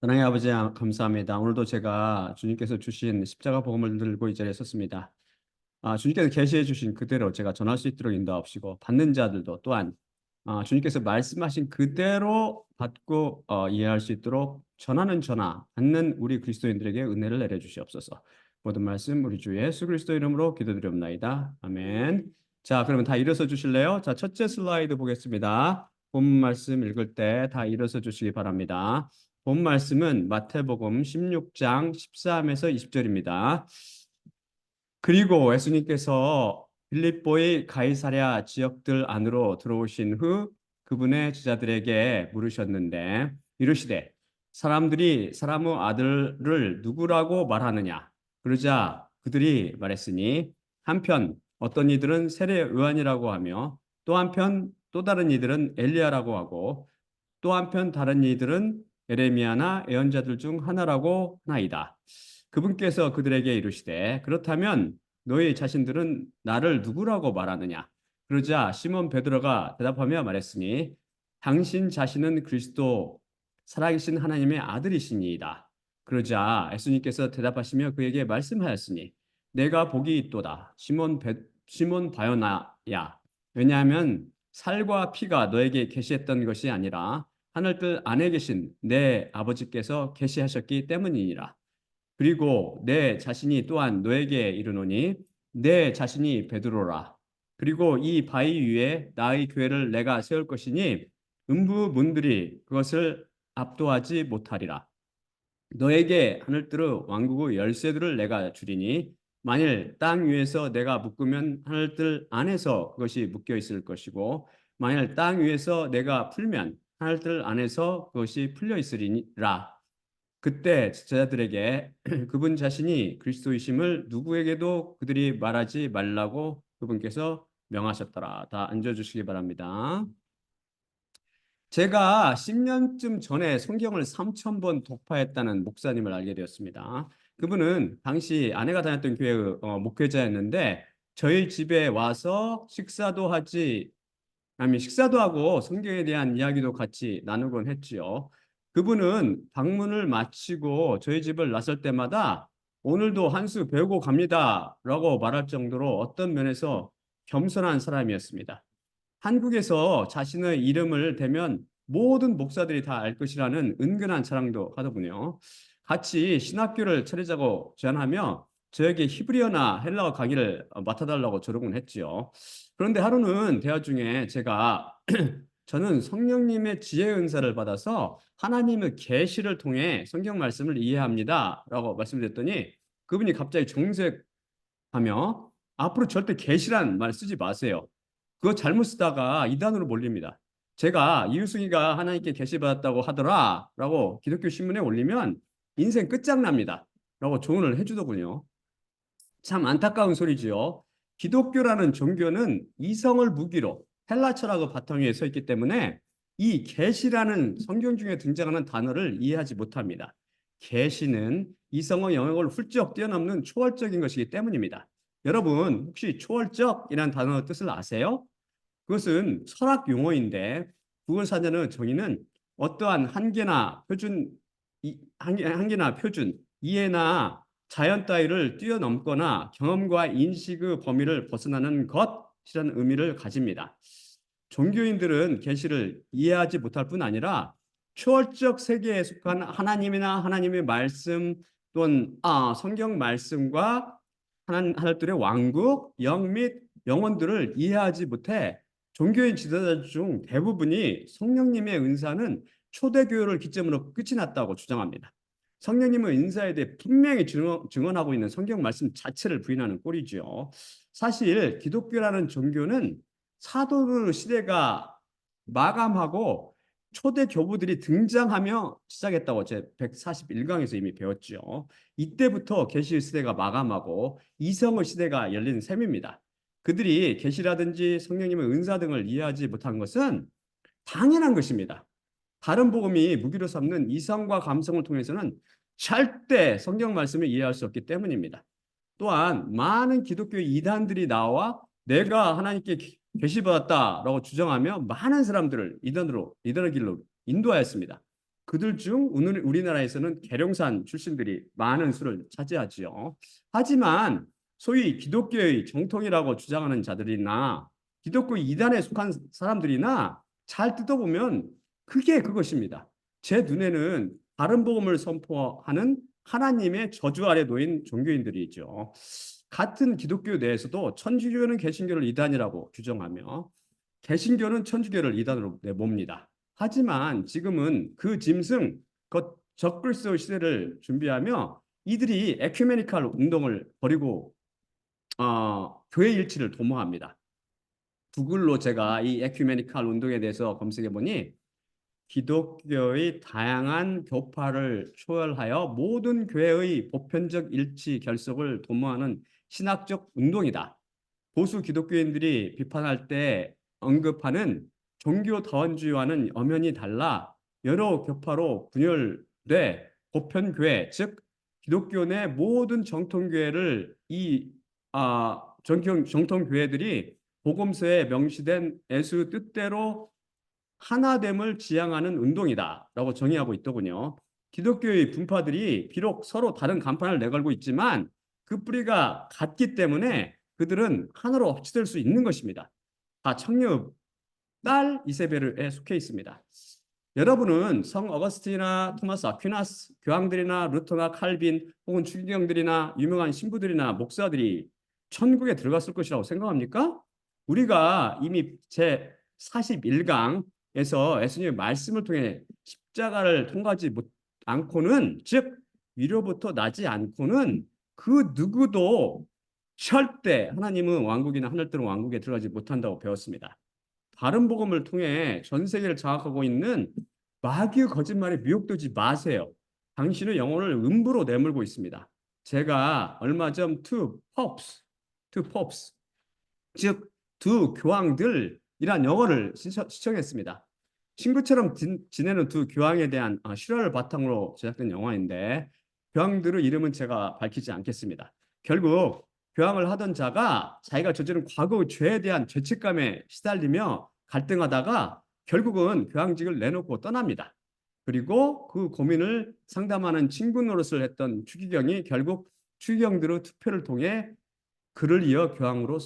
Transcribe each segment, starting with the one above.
하나님 아버지 감사합니다. 오늘도 제가 주님께서 주신 십자가 복음을 들고 이 자리에 섰습니다. 주님께서 계시해 주신 그대로 제가 전할 수 있도록 인도하옵시고 받는 자들도 또한 주님께서 말씀하신 그대로 받고 이해할 수 있도록 전하는 전하 받는 우리 그리스도인들에게 은혜를 내려 주시옵소서. 모든 말씀 우리 주 예수 그리스도 이름으로 기도드리옵나이다. 아멘. 자, 그러면 다 일어서 주실래요? 자, 첫째 슬라이드 보겠습니다. 본문 말씀 읽을 때 다 일어서 주시기 바랍니다. 본 말씀은 마태복음 16장 13에서 20절입니다. 그리고 예수님께서 빌립보의 가이사랴 지역들 안으로 들어오신 후 그분의 제자들에게 물으셨는데 이르시되 사람들이 사람의 아들을 누구라고 말하느냐? 그러자 그들이 말했으니 한편 어떤 이들은 세례 요한이라고 하며 또 한편 또 다른 이들은 엘리야라고 하고 또 한편 다른 이들은 에레미야나 예언자들 중 하나라고 하나이다. 그분께서 그들에게 이르시되 그렇다면 너희 자신들은 나를 누구라고 말하느냐? 그러자 시몬 베드로가 대답하며 말했으니 당신 자신은 그리스도 살아계신 하나님의 아들이시니이다. 그러자 예수님께서 대답하시며 그에게 말씀하였으니 내가 복이 있도다. 시몬 바요나야. 왜냐하면 살과 피가 너에게 계시했던 것이 아니라 하늘뜰 안에 계신 내 아버지께서 계시하셨기 때문이니라. 그리고 내 자신이 또한 너에게 이르노니 내 자신이 베드로라. 그리고 이 바위 위에 나의 교회를 내가 세울 것이니 음부문들이 그것을 압도하지 못하리라. 너에게 하늘뜰의 왕국의 열쇠들을 내가 주리니 만일 땅 위에서 내가 묶으면 하늘뜰 안에서 그것이 묶여 있을 것이고 만일 땅 위에서 내가 풀면 하늘뜰 안에서 그것이 풀려 있으리라. 그때 제자들에게 그분 자신이 그리스도이심을 누구에게도 그들이 말하지 말라고 그분께서 명하셨더라. 다 앉아주시기 바랍니다. 제가 10년쯤 전에 성경을 3,000번 독파했다는 목사님을 알게 되었습니다. 그분은 당시 아내가 다녔던 교회의 목회자였는데 저희 집에 와서 식사도 하고 성경에 대한 이야기도 같이 나누곤 했지요. 그분은 방문을 마치고 저희 집을 나설 때마다 오늘도 한 수 배우고 갑니다라고 말할 정도로 어떤 면에서 겸손한 사람이었습니다. 한국에서 자신의 이름을 대면 모든 목사들이 다 알 것이라는 은근한 자랑도 하더군요. 같이 신학교를 차리자고 제안하며 저에게 히브리어나 헬라어 강의를 맡아달라고 조르곤 했지요. 그런데 하루는 대화 중에 제가 저는 성령님의 지혜 은사를 받아서 하나님의 계시를 통해 성경 말씀을 이해합니다라고 말씀드렸더니 그분이 갑자기 정색하며 앞으로 절대 계시란 말 쓰지 마세요. 그거 잘못 쓰다가 이단으로 몰립니다. 제가 이유승이가 하나님께 계시받았다고 하더라라고 기독교 신문에 올리면 인생 끝장납니다. 라고 조언을 해주더군요. 참 안타까운 소리지요. 기독교라는 종교는 이성을 무기로 헬라 철학의 바탕 위에 서 있기 때문에 이 계시라는 성경 중에 등장하는 단어를 이해하지 못합니다. 계시는 이성의 영역을 훌쩍 뛰어넘는 초월적인 것이기 때문입니다. 여러분 혹시 초월적이라는 단어의 뜻을 아세요? 그것은 철학 용어인데 구원사전의 정의는 어떠한 한계나 표준, 이해나 자연 따위를 뛰어넘거나 경험과 인식의 범위를 벗어나는 것이라는 의미를 가집니다. 종교인들은 계시를 이해하지 못할 뿐 아니라 초월적 세계에 속한 하나님이나 하나님의 말씀 또는 성경 말씀과 하나님들의 왕국, 영 및 영혼들을 이해하지 못해 종교인 지도자 중 대부분이 성령님의 은사는 초대교회를 기점으로 끝이 났다고 주장합니다. 성령님의 은사에 대해 분명히 증언하고 있는 성경 말씀 자체를 부인하는 꼴이죠. 사실 기독교라는 종교는 사도의 시대가 마감하고 초대 교부들이 등장하며 시작했다고 제 141강에서 이미 배웠죠. 이때부터 계시의 시대가 마감하고 이성의 시대가 열린 셈입니다. 그들이 계시라든지 성령님의 은사 등을 이해하지 못한 것은 당연한 것입니다. 다른 복음이 무기로 삼는 이성과 감성을 통해서는 절대 성경 말씀을 이해할 수 없기 때문입니다. 또한 많은 기독교 이단들이 나와 내가 하나님께 계시받았다라고 주장하며 많은 사람들을 이단의 길로 인도하였습니다. 그들 중 오늘 우리나라에서는 계룡산 출신들이 많은 수를 차지하지요. 하지만 소위 기독교의 정통이라고 주장하는 자들이나 기독교 이단에 속한 사람들이나 잘 뜯어보면 그게 그것입니다. 제 눈에는 바른 복음을 선포하는 하나님의 저주 아래 놓인 종교인들이죠. 같은 기독교 내에서도 천주교는 개신교를 이단이라고 규정하며 개신교는 천주교를 이단으로 내봅니다. 하지만 지금은 그 짐승, 그 적그리스도 시대를 준비하며 이들이 에큐메니칼 운동을 벌이고 교회 일치를 도모합니다. 구글로 제가 이 에큐메니칼 운동에 대해서 검색해 보니 기독교의 다양한 교파를 초월하여 모든 교회의 보편적 일치 결속을 도모하는 신학적 운동이다. 보수 기독교인들이 비판할 때 언급하는 종교 다원주의와는 엄연히 달라 여러 교파로 분열돼 보편교회, 즉 기독교 내 모든 정통교회를 정통교회들이 복음서에 명시된 예수 뜻대로 하나됨을 지향하는 운동이다라고 정의하고 있더군요. 기독교의 분파들이 비록 서로 다른 간판을 내걸고 있지만 그 뿌리가 같기 때문에 그들은 하나로 합치될 수 있는 것입니다. 다 청녀 딸 이세벨에 속해 있습니다. 여러분은 성 어거스틴이나 토마스 아퀴나스, 교황들이나 루터나 칼빈 혹은 추기경들이나 유명한 신부들이나 목사들이 천국에 들어갔을 것이라고 생각합니까? 우리가 이미 제 41강에서 예수님의 말씀을 통해 십자가를 통과하지 않고는, 즉 위로부터 나지 않고는 그 누구도 절대 하나님은 왕국이나 하늘들은 왕국에 들어가지 못한다고 배웠습니다. 바른 복음을 통해 전 세계를 장악하고 있는 마귀의 거짓말에 미혹되지 마세요. 당신의 영혼을 음부로 내몰고 있습니다. 제가 얼마 전 two popes, 즉 두 교황들이란 영어를 시청했습니다. 친구처럼 지내는 두 교황에 대한 실화를 바탕으로 제작된 영화인데 교황들의 이름은 제가 밝히지 않겠습니다. 결국 교황을 하던 자가 자기가 저지른 과거 죄에 대한 죄책감에 시달리며 갈등하다가 결국은 교황직을 내놓고 떠납니다. 그리고 그 고민을 상담하는 친구 노릇을 했던 추기경이 결국 추기경들의 투표를 통해 그를 이어 교황으로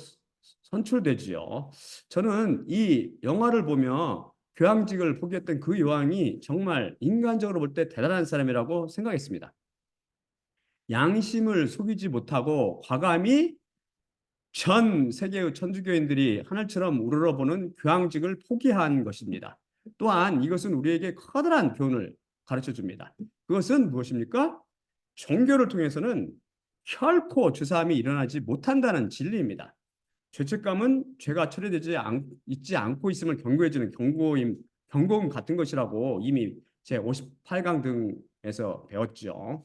선출되지요. 저는 이 영화를 보며 교황직을 포기했던 그 요한이 정말 인간적으로 볼 때 대단한 사람이라고 생각했습니다. 양심을 속이지 못하고 과감히 전 세계의 천주교인들이 하늘처럼 우러러보는 교황직을 포기한 것입니다. 또한 이것은 우리에게 커다란 교훈을 가르쳐 줍니다. 그것은 무엇입니까? 종교를 통해서는 결코 죄사함이 일어나지 못한다는 진리입니다. 죄책감은 죄가 있지 않고 있음을 경고해주는 경고음 같은 것이라고 이미 제 58강 등에서 배웠죠.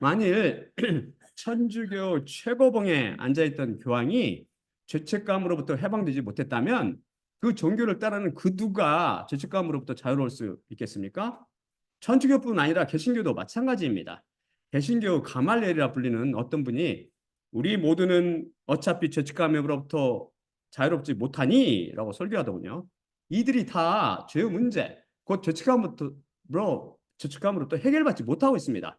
만일 천주교 최고봉에 앉아있던 교황이 죄책감으로부터 해방되지 못했다면 그 종교를 따르는 그 누가 죄책감으로부터 자유로울 수 있겠습니까? 천주교뿐 아니라 개신교도 마찬가지입니다. 개신교 가말리엘이라 불리는 어떤 분이 우리 모두는 어차피 죄책감으로부터 자유롭지 못하니 라고 설교하더군요. 이들이 다 죄의 문제, 곧 죄책감으로부터 해결받지 못하고 있습니다.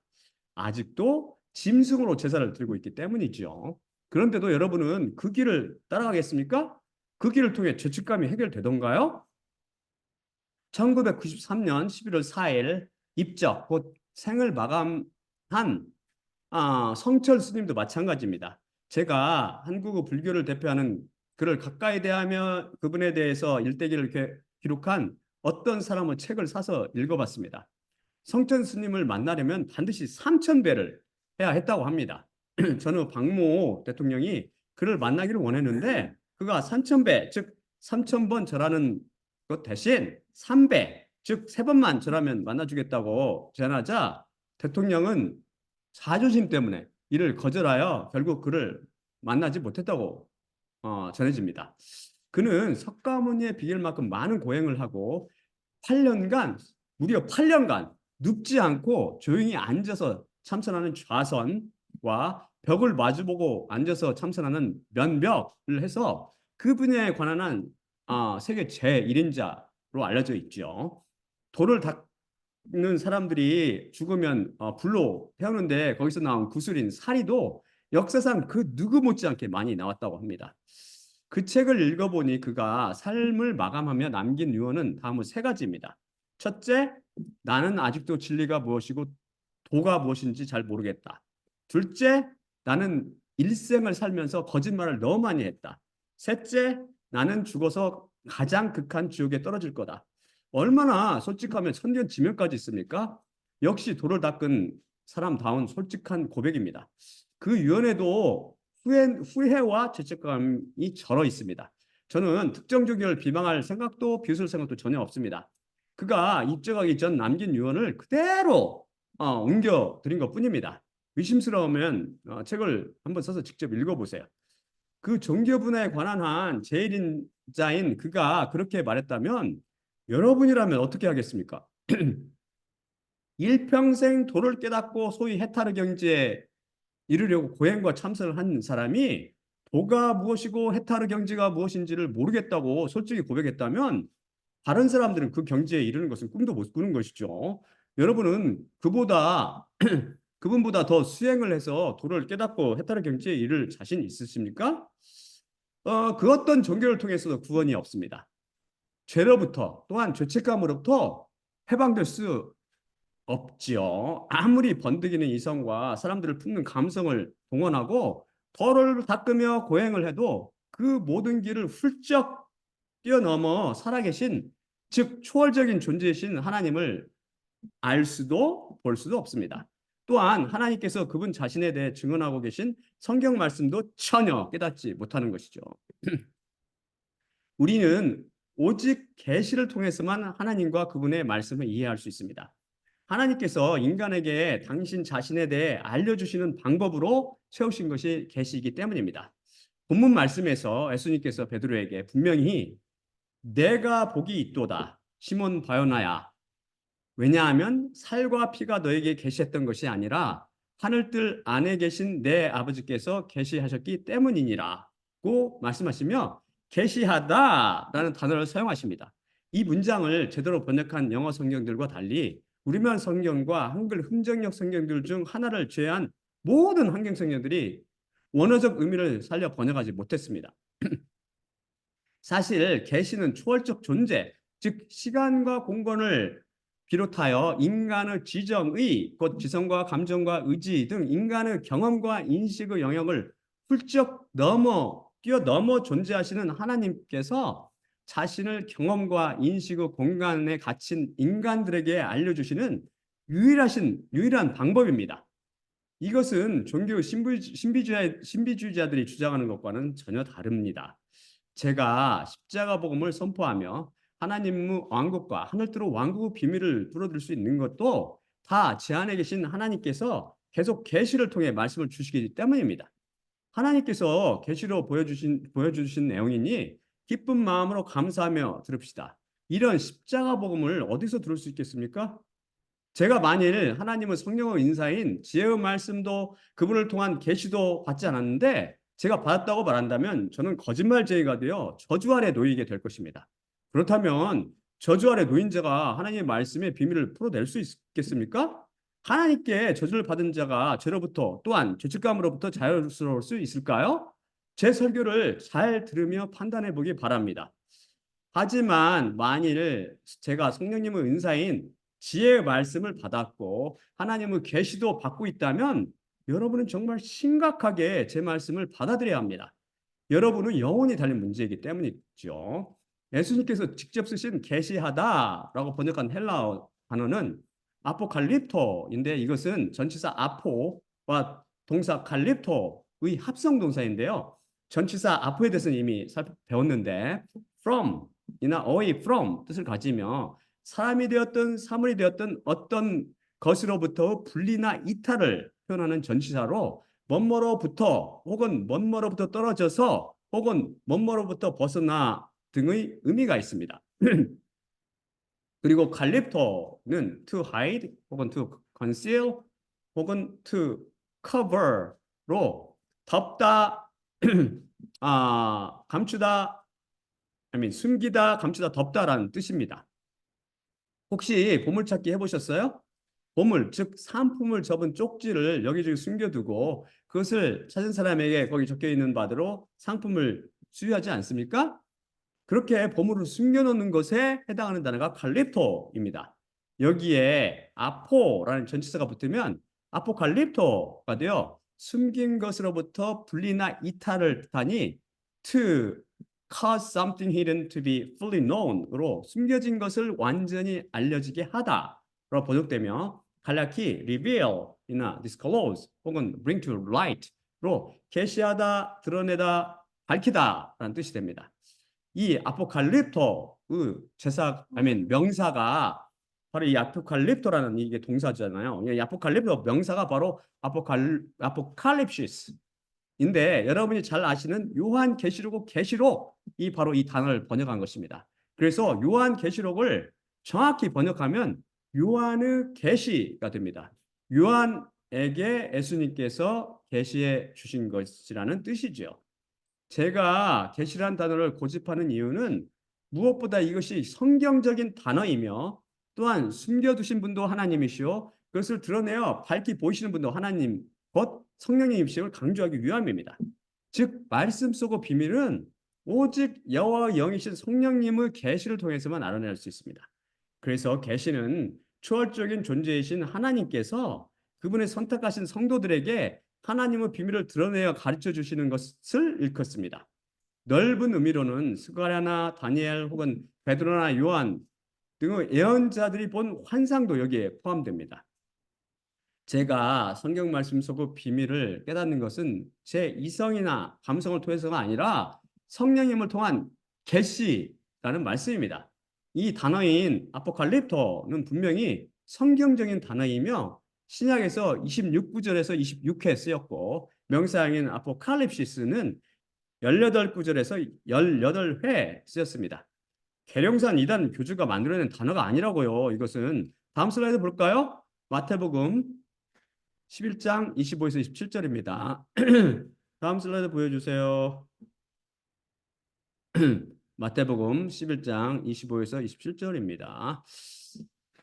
아직도 짐승으로 제사를 드리고 있기 때문이죠. 그런데도 여러분은 그 길을 따라가겠습니까? 그 길을 통해 죄책감이 해결되던가요? 1993년 11월 4일 입적, 곧 생을 마감한 성철 스님도 마찬가지입니다. 제가 한국의 불교를 대표하는 그를 가까이 대하며 그분에 대해서 일대기를 기록한 어떤 사람의 책을 사서 읽어봤습니다. 성철 스님을 만나려면 반드시 3,000배를 해야 했다고 합니다. 저는 박모 대통령이 그를 만나기를 원했는데 그가 3,000배, 즉 3,000번 절하는 것 대신 3배, 즉 3번만 절하면 만나주겠다고 제안하자 대통령은 자존심 때문에 이를 거절하여 결국 그를 만나지 못했다고 전해집니다. 그는 석가모니의 비결만큼 많은 고행을 하고 8년간, 무려 8년간 눕지 않고 조용히 앉아서 참선하는 좌선과 벽을 마주보고 앉아서 참선하는 면벽을 해서 그 분야에 관한 세계 제1인자로 알려져 있죠. 돌을 있는 사람들이 죽으면 불로 태우는데 거기서 나온 구슬인 사리도 역사상 그 누구 못지않게 많이 나왔다고 합니다. 그 책을 읽어보니 그가 삶을 마감하며 남긴 유언은 다음으로 세 가지입니다. 첫째, 나는 아직도 진리가 무엇이고 도가 무엇인지 잘 모르겠다. 둘째, 나는 일생을 살면서 거짓말을 너무 많이 했다. 셋째, 나는 죽어서 가장 극한 지옥에 떨어질 거다. 얼마나 솔직하면 천년 지면까지 있습니까? 역시 도를 닦은 사람다운 솔직한 고백입니다. 그 유언에도 후회와 죄책감이 절어 있습니다. 저는 특정 종교를 비방할 생각도 비웃을 생각도 전혀 없습니다. 그가 입적하기 전 남긴 유언을 그대로 옮겨 드린 것뿐입니다. 의심스러우면 책을 한번 써서 직접 읽어보세요. 그 종교 분야에 관한 한 제일인자인 그가 그렇게 말했다면 여러분이라면 어떻게 하겠습니까? 일평생 도를 깨닫고 소위 해탈의 경지에 이르려고 고행과 참선을 한 사람이 도가 무엇이고 해탈의 경지가 무엇인지를 모르겠다고 솔직히 고백했다면 다른 사람들은 그 경지에 이르는 것은 꿈도 못 꾸는 것이죠. 여러분은 그분보다 더 수행을 해서 도를 깨닫고 해탈의 경지에 이를 자신 있으십니까? 그 어떤 종교를 통해서도 구원이 없습니다. 죄로부터 또한 죄책감으로부터 해방될 수 없지요. 아무리 번득이는 이성과 사람들을 품는 감성을 동원하고 덜을 닦으며 고행을 해도 그 모든 길을 훌쩍 뛰어넘어 살아계신 즉 초월적인 존재이신 하나님을 알 수도 볼 수도 없습니다. 또한 하나님께서 그분 자신에 대해 증언하고 계신 성경 말씀도 전혀 깨닫지 못하는 것이죠. 우리는 오직 계시를 통해서만 하나님과 그분의 말씀을 이해할 수 있습니다. 하나님께서 인간에게 당신 자신에 대해 알려주시는 방법으로 세우신 것이 계시이기 때문입니다. 본문 말씀에서 예수님께서 베드로에게 분명히 내가 복이 있도다 시몬 바요나야 왜냐하면 살과 피가 너에게 계시했던 것이 아니라 하늘뜰 안에 계신 내 아버지께서 계시하셨기 때문이니라고 말씀하시며 계시하다라는 단어를 사용하십니다. 이 문장을 제대로 번역한 영어 성경들과 달리 우리말 성경과 한글 흥정역 성경들 중 하나를 제외한 모든 한경 성경들이 원어적 의미를 살려 번역하지 못했습니다. 사실 계시는 초월적 존재, 즉 시간과 공간을 비롯하여 인간의 지정의, 곧 지성과 감정과 의지 등 인간의 경험과 인식의 영역을 훌쩍 뛰어넘어 존재하시는 하나님께서 자신을 경험과 인식의 공간에 갇힌 인간들에게 알려주시는 유일한 방법입니다. 이것은 종교 신비주의자들이 주장하는 것과는 전혀 다릅니다. 제가 십자가 복음을 선포하며 하나님의 왕국과 하늘뜨로 왕국의 비밀을 뚫어줄 수 있는 것도 다 제 안에 계신 하나님께서 계속 계시를 통해 말씀을 주시기 때문입니다. 하나님께서 계시로 보여주신 내용이니 기쁜 마음으로 감사하며 들읍시다. 이런 십자가 복음을 어디서 들을 수 있겠습니까? 제가 만일 하나님은 성령의 인사인 지혜의 말씀도 그분을 통한 계시도 받지 않았는데 제가 받았다고 말한다면 저는 거짓말쟁이가 되어 저주 아래 놓이게 될 것입니다. 그렇다면 저주 아래 놓인 자가 하나님의 말씀의 비밀을 풀어낼 수 있겠습니까? 하나님께 저주를 받은 자가 죄로부터 또한 죄책감으로부터 자유스러울 수 있을까요? 제 설교를 잘 들으며 판단해 보기 바랍니다. 하지만 만일 제가 성령님의 은사인 지혜의 말씀을 받았고 하나님의 계시도 받고 있다면 여러분은 정말 심각하게 제 말씀을 받아들여야 합니다. 여러분은 영혼이 달린 문제이기 때문이죠. 예수님께서 직접 쓰신 계시하다라고 번역한 헬라어 단어는 아포칼립토인데 이것은 전치사 아포와 동사 칼립토의 합성 동사인데요. 전치사 아포에 대해서는 이미 배웠는데 from 이나 away from 뜻을 가지며 사람이 되었든 사물이 되었든 어떤 것으로부터 분리나 이탈을 표현하는 전치사로 뭐뭐로부터 혹은 뭐뭐로부터 떨어져서 혹은 뭐뭐로부터 벗어나 등의 의미가 있습니다. 그리고 칼립토는 to hide 혹은 to conceal 혹은 to cover로 덮다, 감추다, 숨기다, 감추다, 덮다라는 뜻입니다. 혹시 보물찾기 해보셨어요? 보물, 즉 상품을 접은 쪽지를 여기저기 숨겨두고 그것을 찾은 사람에게 거기 적혀 있는 바대로 상품을 수여하지 않습니까? 그렇게 보물을 숨겨놓는 것에 해당하는 단어가 칼립토입니다. 여기에 아포라는 전치사가 붙으면 아포칼립토가 되어 숨긴 것으로부터 분리나 이탈을 뜻하니 to cause something hidden to be fully known으로 숨겨진 것을 완전히 알려지게 하다로 번역되며 간략히 reveal이나 disclose 혹은 bring to light로 계시하다, 드러내다, 밝히다라는 뜻이 됩니다. 이 아포칼립토의 명사가 바로 이 아포칼립토라는 이게 동사잖아요. 이 아포칼립토 명사가 바로 아포칼립시스인데 여러분이 잘 아시는 요한계시록의 계시록이 바로 이 단어를 번역한 것입니다. 그래서 요한계시록을 정확히 번역하면 요한의 계시가 됩니다. 요한에게 예수님께서 계시해 주신 것이라는 뜻이죠. 제가 계시란 단어를 고집하는 이유는 무엇보다 이것이 성경적인 단어이며 또한 숨겨두신 분도 하나님이시오 그것을 드러내어 밝히 보이시는 분도 하나님 곧 성령님이심을 강조하기 위함입니다. 즉 말씀 속의 비밀은 오직 여호와 영이신 성령님의 계시를 통해서만 알아낼 수 있습니다. 그래서 계시는 초월적인 존재이신 하나님께서 그분의 선택하신 성도들에게 하나님의 비밀을 드러내어 가르쳐 주시는 것을 일컫습니다. 넓은 의미로는 스가랴나 다니엘 혹은 베드로나 요한 등의 예언자들이 본 환상도 여기에 포함됩니다. 제가 성경 말씀 속의 비밀을 깨닫는 것은 제 이성이나 감성을 통해서가 아니라 성령님을 통한 계시라는 말씀입니다. 이 단어인 아포칼립토는 분명히 성경적인 단어이며 신약에서 26구절에서 26회 쓰였고 명사형인 아포칼립시스는 18구절에서 18회 쓰였습니다. 계룡산 이단 교주가 만들어낸 단어가 아니라고요. 이것은 다음 슬라이드 볼까요? 마태복음 11장 25에서 27절입니다. 다음 슬라이드 보여주세요. 마태복음 11장 25에서 27절입니다.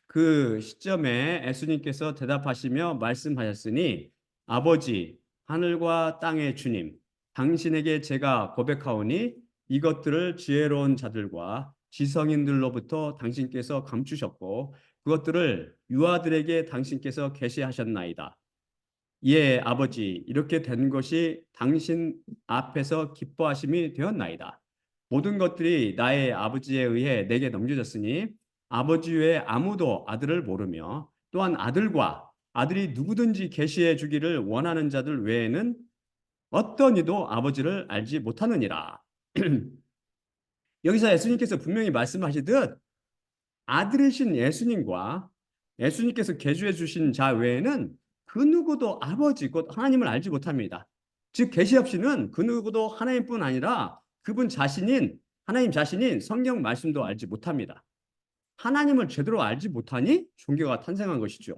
그 시점에 예수님께서 대답하시며 말씀하셨으니 아버지 하늘과 땅의 주님 당신에게 제가 고백하오니 이것들을 지혜로운 자들과 지성인들로부터 당신께서 감추셨고 그것들을 유아들에게 당신께서 계시하셨나이다. 예, 아버지, 이렇게 된 것이 당신 앞에서 기뻐하심이 되었나이다. 모든 것들이 나의 아버지에 의해 내게 넘겨졌으니 아버지 외에 아무도 아들을 모르며 또한 아들과 아들이 누구든지 계시해 주기를 원하는 자들 외에는 어떤 이도 아버지를 알지 못하느니라. 여기서 예수님께서 분명히 말씀하시듯 아들이신 예수님과 예수님께서 계시해 주신 자 외에는 그 누구도 아버지 곧 하나님을 알지 못합니다. 즉 계시 없이는 그 누구도 하나님뿐 아니라 그분 자신인 하나님 자신인 성경 말씀도 알지 못합니다. 하나님을 제대로 알지 못하니 종교가 탄생한 것이죠.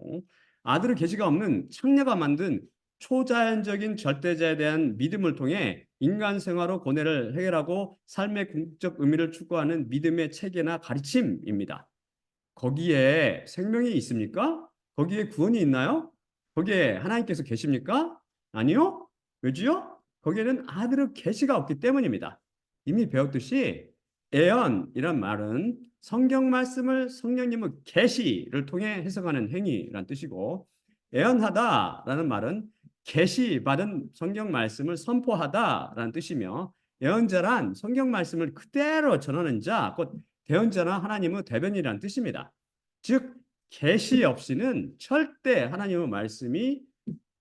아들의 계시가 없는 창녀가 만든 초자연적인 절대자에 대한 믿음을 통해 인간 생활의 고뇌를 해결하고 삶의 궁극적 의미를 추구하는 믿음의 체계나 가르침입니다. 거기에 생명이 있습니까? 거기에 구원이 있나요? 거기에 하나님께서 계십니까? 아니요. 왜지요? 거기에는 아들의 계시가 없기 때문입니다. 이미 배웠듯이 예언이란 말은 성경 말씀을 성령님의 계시를 통해 해석하는 행위란 뜻이고 예언하다라는 말은 계시받은 성경 말씀을 선포하다라는 뜻이며 예언자란 성경 말씀을 그대로 전하는 자, 곧 대언자나 하나님의 대변이라는 뜻입니다. 즉 계시 없이는 절대 하나님의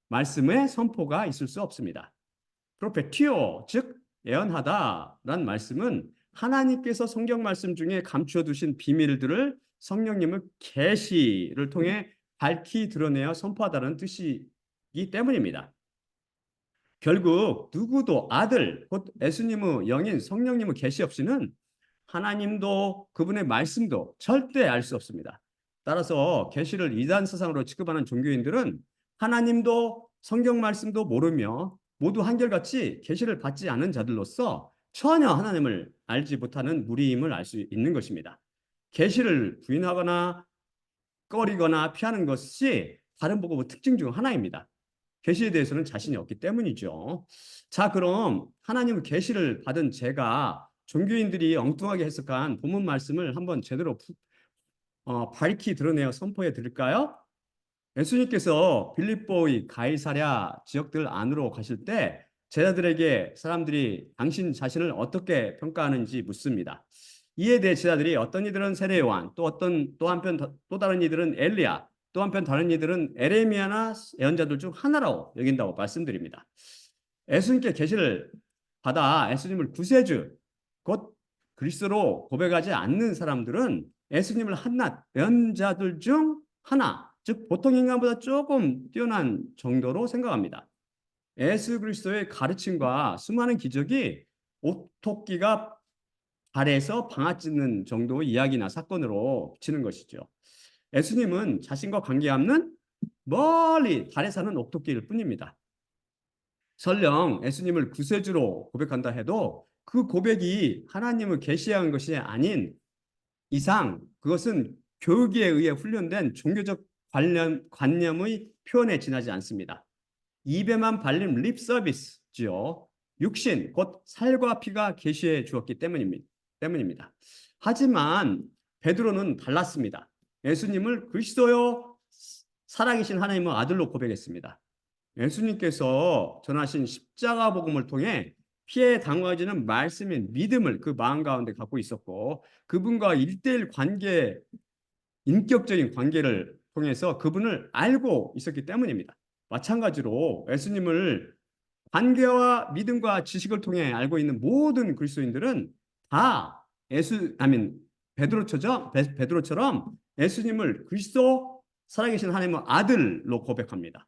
말씀의 선포가 있을 수 없습니다. 프로페티오 즉 예언하다라는 말씀은 하나님께서 성경 말씀 중에 감추어 두신 비밀들을 성령님의 계시를 통해 밝히 드러내어 선포하다는 뜻이기 때문입니다. 결국 누구도 아들 곧 예수님의 영인 성령님의 계시 없이는 하나님도 그분의 말씀도 절대 알 수 없습니다. 따라서 계시를 이단 사상으로 취급하는 종교인들은 하나님도 성경 말씀도 모르며 모두 한결같이 계시를 받지 않은 자들로서 전혀 하나님을 알지 못하는 무리임을 알 수 있는 것입니다. 계시를 부인하거나 꺼리거나 피하는 것이 다른 복음의 특징 중 하나입니다. 계시에 대해서는 자신이 없기 때문이죠. 자, 그럼 하나님의 계시를 받은 제가 종교인들이 엉뚱하게 해석한 본문 말씀을 한번 제대로 밝히 드러내어 선포해 드릴까요? 예수님께서 빌립보의 가이사랴 지역들 안으로 가실 때 제자들에게 사람들이 당신 자신을 어떻게 평가하는지 묻습니다. 이에 대해 제자들이 어떤 이들은 세례 요한, 또 한편 또 다른 이들은 엘리야, 또 한편 다른 이들은 에레미야나 예언자들 중 하나라고 여긴다고 말씀드립니다. 예수님께 계시를 받아 예수님을 구세주, 곧 그리스도로 고백하지 않는 사람들은 예수님을 한낱 예언자들 중 하나, 즉 보통 인간보다 조금 뛰어난 정도로 생각합니다. 예수 그리스도의 가르침과 수많은 기적이 오토끼가 발에서 방아 찧는 정도의 이야기나 사건으로 비치는 것이죠. 예수님은 자신과 관계없는 멀리 달에 사는 오토끼일 뿐입니다. 설령 예수님을 구세주로 고백한다 해도 그 고백이 하나님을 계시한 것이 아닌 이상 그것은 교육에 의해 훈련된 종교적 관념의 표현에 지나지 않습니다. 입에만 발린 립 서비스지요. 육신, 곧 살과 피가 계시해 주었기 때문입니다. 하지만 베드로는 달랐습니다. 예수님을 그리스도요 살아계신 하나님의 아들로 고백했습니다. 예수님께서 전하신 십자가 복음을 통해 피해 당하지는 말씀인 믿음을 그 마음 가운데 갖고 있었고 그분과 일대일 관계, 인격적인 관계를 통해서 그분을 알고 있었기 때문입니다. 마찬가지로 예수님을 관계와 믿음과 지식을 통해 알고 있는 모든 그리스도인들은 다 베드로처럼 예수님을 그리스도 살아계신 하나님의 아들로 고백합니다.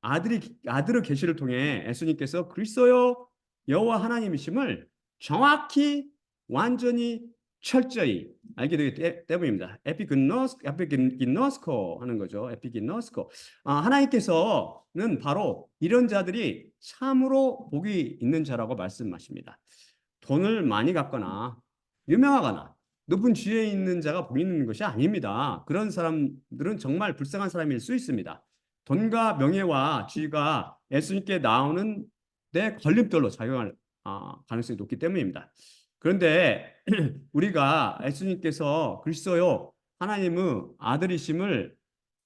아들의 계시를 통해 예수님께서 그리스도요 여호와 하나님이심을 정확히 완전히 철저히 알게 되기 때문입니다. 에피기노스코 하는 거죠. 에피기노스코. 하나님께서는 바로 이런 자들이 참으로 복이 있는 자라고 말씀하십니다. 돈을 많이 갖거나 유명하거나 높은 지위에 있는 자가 복 있는 것이 아닙니다. 그런 사람들은 정말 불쌍한 사람일 수 있습니다. 돈과 명예와 지위가 예수님께 나오는 데 걸림돌로 작용할 가능성이 높기 때문입니다. 그런데 우리가 예수님께서 그리스도요 하나님의 아들이심을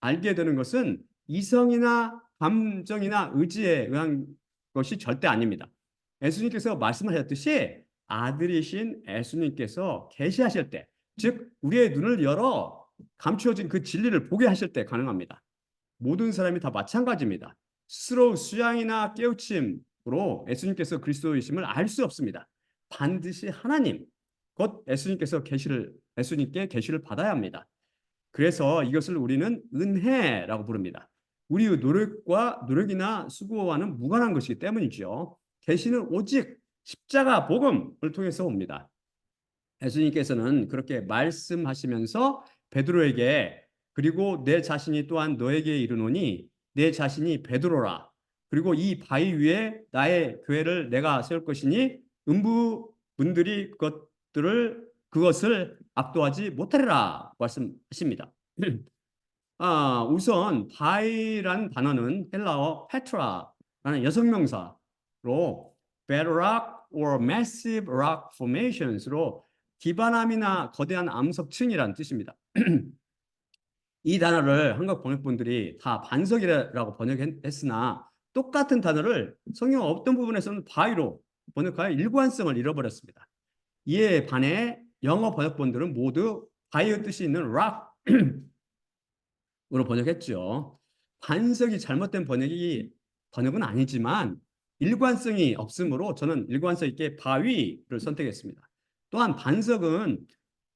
알게 되는 것은 이성이나 감정이나 의지에 의한 것이 절대 아닙니다. 예수님께서 말씀하셨듯이 아들이신 예수님께서 계시하실 때, 즉 우리의 눈을 열어 감추어진 그 진리를 보게 하실 때 가능합니다. 모든 사람이 다 마찬가지입니다. 스스로 수양이나 깨우침으로 예수님께서 그리스도이심을 알 수 없습니다. 반드시 하나님, 곧 예수님께 계시를 받아야 합니다. 그래서 이것을 우리는 은혜라고 부릅니다. 우리의 노력이나 수고와는 무관한 것이기 때문이죠. 계시는 오직 십자가 복음을 통해서 옵니다. 예수님께서는 그렇게 말씀하시면서 베드로에게 그리고 내 자신이 또한 너에게 이르노니 내 자신이 베드로라. 그리고 이 바위 위에 나의 교회를 내가 세울 것이니 음부분들이 그것을 압도하지 못하리라 말씀하십니다. 우선 바위란 단어는 헬라어 페트라라는 여성명사로 bedrock or massive rock formations로 기반암이나 거대한 암석층이라는 뜻입니다. 이 단어를 한국 번역본들이 다 반석이라고 번역했으나 똑같은 단어를 성경 어떤 부분에서는 바위로 번역하여 일관성을 잃어버렸습니다. 이에 반해 영어 번역본들은 모두 바위의 뜻이 있는 rock으로 번역했죠. 반석이 잘못된 번역은 아니지만 일관성이 없으므로 저는 일관성 있게 바위를 선택했습니다. 또한 반석은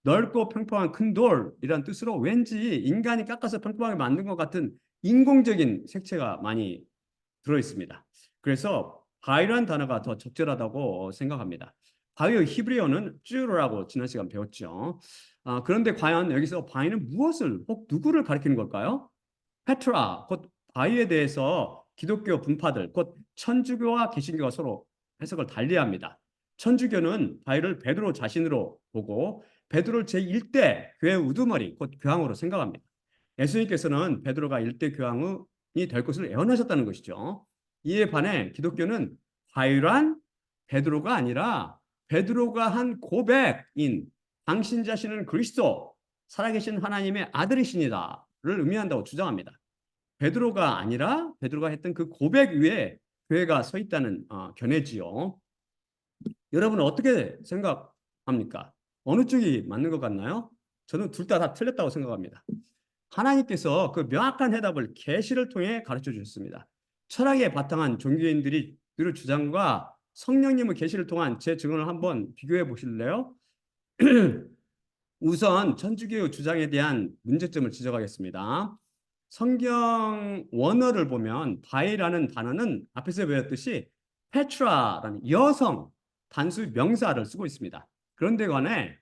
넓고 평평한 큰 돌이란 뜻으로 왠지 인간이 깎아서 평평하게 만든 것 같은 인공적인 색채가 많이 들어있습니다. 그래서 바위라는 단어가 더 적절하다고 생각합니다. 바위의 히브리어는 쭈르라고 지난 시간 배웠죠. 그런데 과연 여기서 바위는 혹 누구를 가리키는 걸까요? 페트라, 곧 바위에 대해서 기독교 분파들, 곧 천주교와 개신교가 서로 해석을 달리합니다. 천주교는 바위를 베드로 자신으로 보고 베드로를 제1대 교회 우두머리, 곧 교황으로 생각합니다. 예수님께서는 베드로가 일대 교황이 될 것을 예언하셨다는 것이죠. 이에 반해 기독교는 과일한 베드로가 아니라 베드로가 한 고백인 당신 자신은 그리스도 살아계신 하나님의 아들이시니다를 의미한다고 주장합니다. 베드로가 아니라 베드로가 했던 그 고백 위에 교회가 서 있다는 견해지요. 여러분은 어떻게 생각합니까? 어느 쪽이 맞는 것 같나요? 저는 둘 다 틀렸다고 생각합니다. 하나님께서 그 명확한 해답을 계시를 통해 가르쳐 주셨습니다. 철학에 바탕한 종교인들이 그 주장과 성령님의 계시를 통한 제 증언을 한번 비교해 보실래요? 우선 천주교의 주장에 대한 문제점을 지적하겠습니다. 성경 원어를 보면 바이라는 단어는 앞에서 배웠듯이 페트라라는 여성 단수 명사를 쓰고 있습니다. 그런데 관해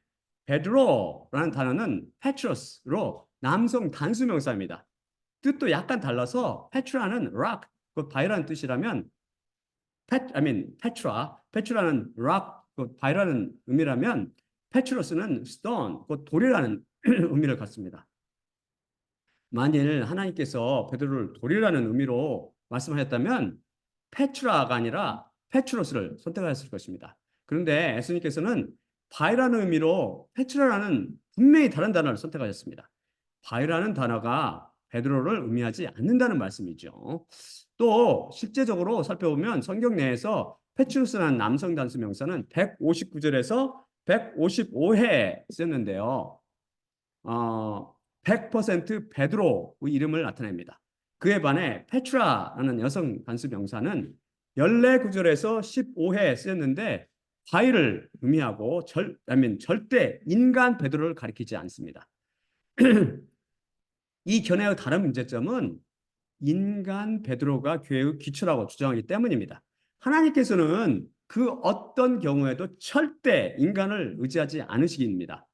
베드로라는 단어는 페트로스로 남성 단수 명사입니다. 뜻도 약간 달라서 페트라는 rock, 그 바이라는 뜻이라면 페트라는 rock, 그 바이라는 의미라면 페트로스는 stone, 그 돌이라는 의미를 갖습니다. 만일 하나님께서 베드로를 돌이라는 의미로 말씀하셨다면 페트라가 아니라 페트로스를 선택하셨을 것입니다. 그런데 예수님께서는 바이라는 의미로 페트라라는 분명히 다른 단어를 선택하셨습니다. 바이라는 단어가 베드로를 의미하지 않는다는 말씀이죠. 또 실제적으로 살펴보면 성경 내에서 페트로스라는 남성 단수 명사는 159절에서 155회 쓰였는데요. 100% 베드로의 이름을 나타냅니다. 그에 반해 페트라라는 여성 단수 명사는 14구절에서 15회 쓰였는데 과일을 의미하고 절대 인간 베드로를 가리키지 않습니다. 이 견해의 다른 문제점은 인간 베드로가 교회의 기초라고 주장하기 때문입니다. 하나님께서는 그 어떤 경우에도 절대 인간을 의지하지 않으시기입니다.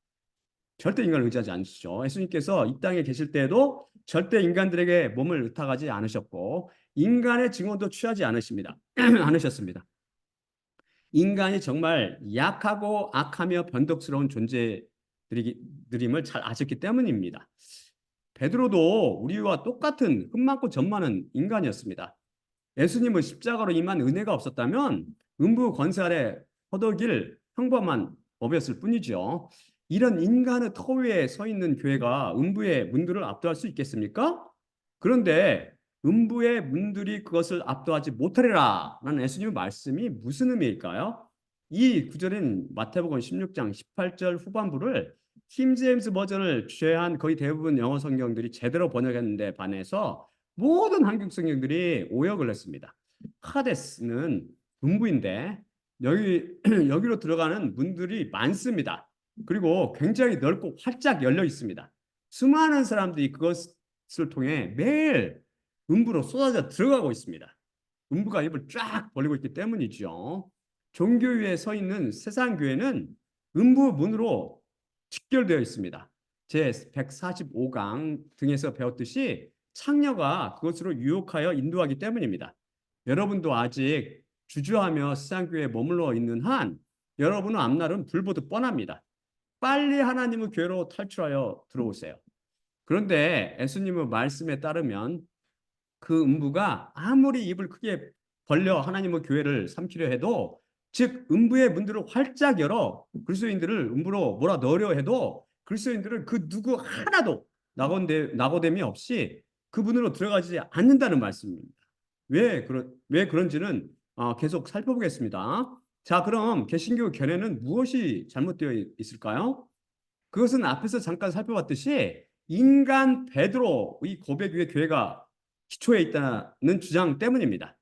절대 인간을 의지하지 않으시죠. 예수님께서 이 땅에 계실 때에도 절대 인간들에게 몸을 의탁하지 않으셨고 인간의 증언도 취하지 않으십니다. 않으셨습니다. 인간이 정말 약하고 악하며 변덕스러운 존재들임을 잘 아셨기 때문입니다. 베드로도 우리와 똑같은 흠 많고 점 많은 인간이었습니다. 예수님은 십자가로 임한 은혜가 없었다면 음부 권세 아래 허덕일 평범한 법이었을 뿐이죠. 이런 인간의 터 위에 서 있는 교회가 음부의 문들을 압도할 수 있겠습니까? 그런데 음부의 문들이 그것을 압도하지 못하리라 라는 예수님의 말씀이 무슨 의미일까요? 이 구절인 마태복음 16장 18절 후반부를 킹 제임스 버전을 제외한 거의 대부분 영어 성경들이 제대로 번역했는데 반해서 모든 한국 성경들이 오역을 했습니다. 하데스는 음부인데 여기로 들어가는 문들이 많습니다. 그리고 굉장히 넓고 활짝 열려 있습니다. 수많은 사람들이 그것을 통해 매일 음부로 쏟아져 들어가고 있습니다. 음부가 입을 쫙 벌리고 있기 때문이죠. 종교 위에 서 있는 세상 교회는 음부 문으로 직결되어 있습니다. 제 145강 등에서 배웠듯이 창녀가 그것으로 유혹하여 인도하기 때문입니다. 여러분도 아직 주저하며 세상교회에 머물러 있는 한 여러분은 앞날은 불보듯 뻔합니다. 빨리 하나님의 교회로 탈출하여 들어오세요. 그런데 예수님의 말씀에 따르면 그 음부가 아무리 입을 크게 벌려 하나님의 교회를 삼키려 해도 즉 음부의 문들을 활짝 열어 그리스도인들을 음부로 몰아 넣으려 해도 그리스도인들은 그 누구 하나도 낙오됨이 없이 그 문으로 들어가지 않는다는 말씀입니다. 왜 그런지는 계속 살펴보겠습니다. 자, 그럼 개신교 견해는 무엇이 잘못되어 있을까요? 그것은 앞에서 잠깐 살펴봤듯이 인간 베드로의 고백 위에 교회가 기초에 있다는 주장 때문입니다.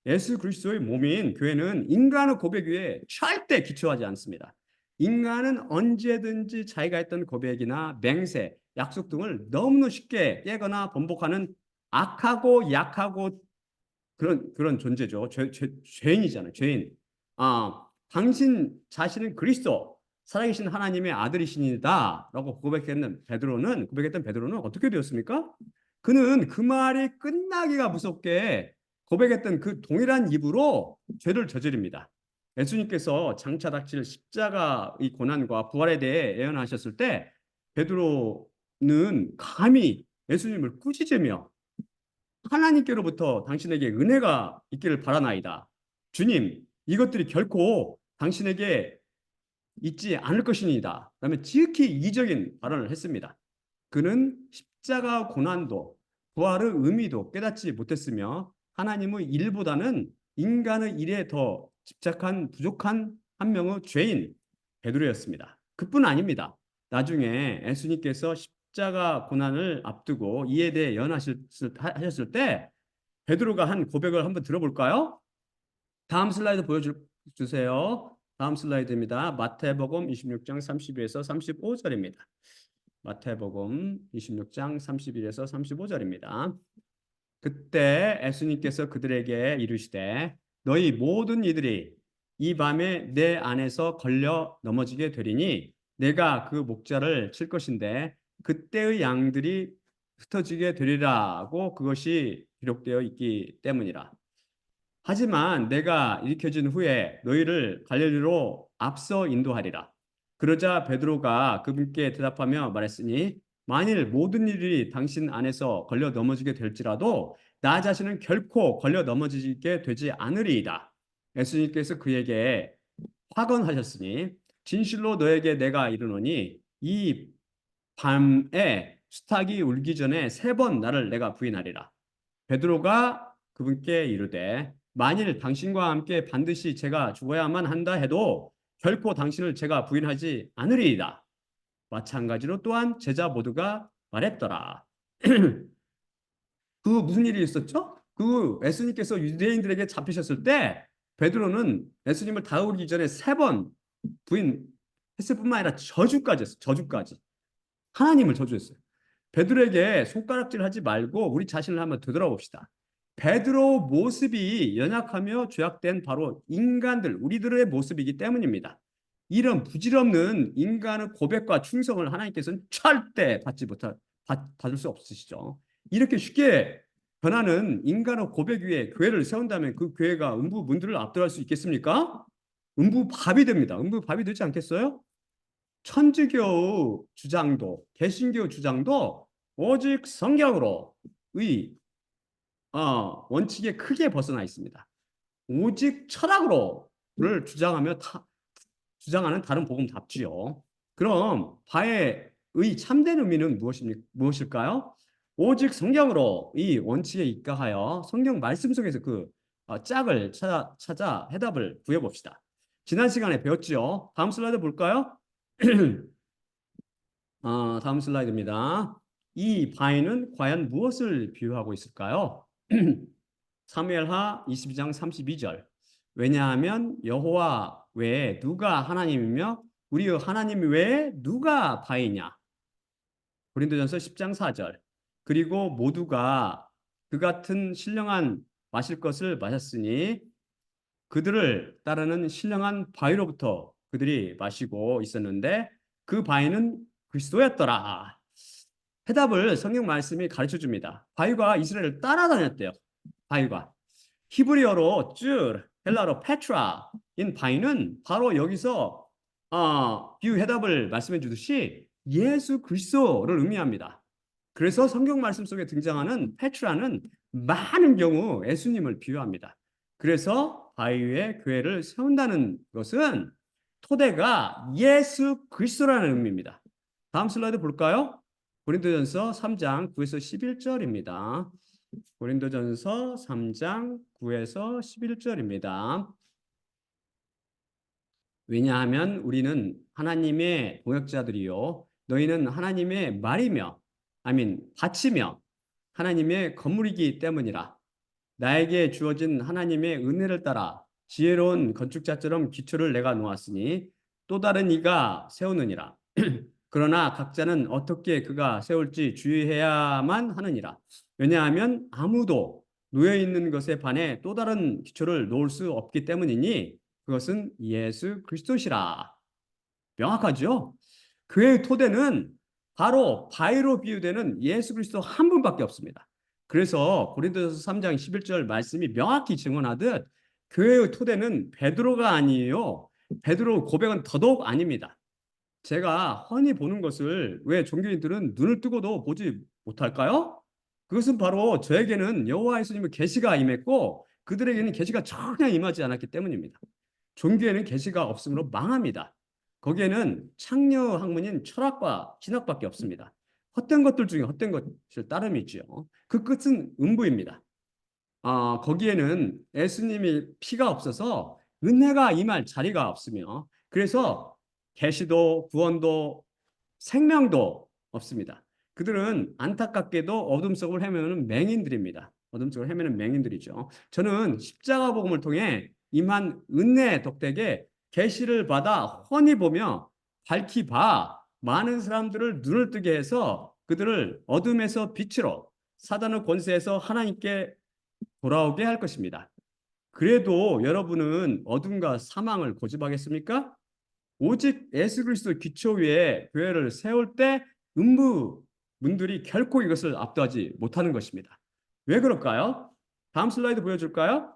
예수 그리스도의 몸인 교회는 인간의 고백 위에 절대 기초하지 않습니다. 인간은 언제든지 자기가 했던 고백이나 맹세, 약속 등을 너무나 쉽게 깨거나 번복하는 악하고 약하고 그런 존재죠. 죄인이잖아요. 죄인. 당신 자신은 그리스도 살아계신 하나님의 아들이시니다라고 고백했던 베드로는 어떻게 되었습니까? 그는 그 말이 끝나기가 무섭게 고백했던 그 동일한 입으로 죄를 저지릅니다. 예수님께서 장차 닥칠 십자가의 고난과 부활에 대해 예언하셨을 때 베드로는 감히 예수님을 꾸짖으며 하나님께로부터 당신에게 은혜가 있기를 바라나이다. 주님, 이것들이 결코 당신에게 있지 않을 것이니이다. 그다음에 지극히 이적인 발언을 했습니다. 그는 십자가 고난도 부활의 의미도 깨닫지 못했으며 하나님의 일보다는 인간의 일에 더 집착한 부족한 한 명의 죄인 베드로였습니다. 그뿐 아닙니다. 나중에 예수님께서 십자가 고난을 앞두고 이에 대해 연하셨을 때 베드로가 한 고백을 한번 들어볼까요? 다음 슬라이드 보여주세요. 다음 슬라이드입니다. 마태복음 26장 32에서 35절입니다. 마태복음 26장 31에서 35절입니다. 그때 예수님께서 그들에게 이르시되 너희 모든 이들이 이 밤에 내 안에서 걸려 넘어지게 되리니 내가 그 목자를 칠 것인데 그때의 양들이 흩어지게 되리라고 그것이 기록되어 있기 때문이라. 하지만 내가 일으켜진 후에 너희를 갈릴리로 앞서 인도하리라. 그러자 베드로가 그분께 대답하며 말했으니 만일 모든 일이 당신 안에서 걸려 넘어지게 될지라도 나 자신은 결코 걸려 넘어지게 되지 않으리이다. 예수님께서 그에게 확언하셨으니 진실로 너에게 내가 이르노니 이 밤에 수탉이 울기 전에 3번 나를 내가 부인하리라. 베드로가 그분께 이르되 만일 당신과 함께 반드시 제가 죽어야만 한다 해도 결코 당신을 제가 부인하지 않으리이다. 마찬가지로 또한 제자 모두가 말했더라. 그 무슨 일이 있었죠? 그 예수님께서 유대인들에게 잡히셨을 때 베드로는 예수님을 다루기 전에 3번 부인했을 뿐만 아니라 저주까지 했어요. 저주까지. 하나님을 저주했어요. 베드로에게 손가락질하지 말고 우리 자신을 한번 되돌아봅시다. 베드로 모습이 연약하며 죄악된 바로 인간들, 우리들의 모습이기 때문입니다. 이런 부질없는 인간의 고백과 충성을 하나님께서는 절대 받을 수 없으시죠. 이렇게 쉽게 변하는 인간의 고백 위에 교회를 세운다면 그 교회가 음부문들을 압도할 수 있겠습니까? 음부밥이 됩니다. 음부밥이 되지 않겠어요? 천주교 주장도 개신교 주장도 오직 성경으로의 원칙에 크게 벗어나 있습니다. 오직 철학으로를 주장하는 다른 복음답지요. 그럼 바의 참된 의미는 무엇일까요? 오직 성경으로 이 원칙에 입각하여 성경 말씀 속에서 그 짝을 찾아 해답을 구해봅시다. 지난 시간에 배웠지요. 다음 슬라이드 볼까요? 다음 슬라이드입니다. 이 바위는 과연 무엇을 비유하고 있을까요? 사무엘하 22장 32절. 왜냐하면 여호와 외에 누가 하나님이며 우리의 하나님 외에 누가 바위냐? 고린도전서 10장 4절. 그리고 모두가 그 같은 신령한 마실 것을 마셨으니 그들을 따르는 신령한 바위로부터 그들이 마시고 있었는데 그 바위는 그리스도였더라. 해답을 성경 말씀이 가르쳐 줍니다. 바위가 이스라엘을 따라다녔대요. 바위가. 히브리어로 쭈르, 헬라로 페트라인 바위는 바로 여기서 비유 해답을 말씀해 주듯이 예수 그리스도를 의미합니다. 그래서 성경 말씀 속에 등장하는 페트라는 많은 경우 예수님을 비유합니다. 그래서 바위 위에 교회를 세운다는 것은 토대가 예수 그리스도라는 의미입니다. 다음 슬라이드 볼까요? 고린도전서 3장 9에서 11절입니다. 고린도전서 3장 9에서 11절입니다. 왜냐하면 우리는 하나님의 동역자들이요 너희는 하나님의 말이며 바치며 하나님의 건물이기 때문이라. 나에게 주어진 하나님의 은혜를 따라 지혜로운 건축자처럼 기초를 내가 놓았으니 또 다른 이가 세우느니라. 그러나 각자는 어떻게 그가 세울지 주의해야만 하느니라. 왜냐하면 아무도 놓여 있는 것에 반해 또 다른 기초를 놓을 수 없기 때문이니 그것은 예수 그리스도시라. 명확하죠? 그의 토대는 바로 바위로 비유되는 예수 그리스도 한 분밖에 없습니다. 그래서 고린도전서 3장 11절 말씀이 명확히 증언하듯 교회의 토대는 베드로가 아니에요. 베드로 고백은 더더욱 아닙니다. 제가 흔히 보는 것을 왜 종교인들은 눈을 뜨고도 보지 못할까요? 그것은 바로 저에게는 여호와 예수님의 계시가 임했고 그들에게는 계시가 전혀 임하지 않았기 때문입니다. 종교에는 계시가 없으므로 망합니다. 거기에는 창녀 학문인 철학과 신학밖에 없습니다. 헛된 것들 중에 헛된 것을 따름이죠. 그 끝은 음부입니다. 거기에는 예수님이 피가 없어서 은혜가 임할 자리가 없으며 그래서 계시도 구원도 생명도 없습니다. 그들은 안타깝게도 어둠 속을 헤매는 맹인들입니다. 어둠 속을 헤매는 맹인들이죠. 저는 십자가 복음을 통해 임한 은혜 덕택에 계시를 받아 훤히 보며 밝히 봐 많은 사람들을 눈을 뜨게 해서 그들을 어둠에서 빛으로 사단의 권세에서 하나님께 돌아오게 할 것입니다. 그래도 여러분은 어둠과 사망을 고집하겠습니까? 오직 예수 그리스도 기초 위에 교회를 세울 때 음부 문들이 결코 이것을 압도하지 못하는 것입니다. 왜 그럴까요? 다음 슬라이드 보여줄까요?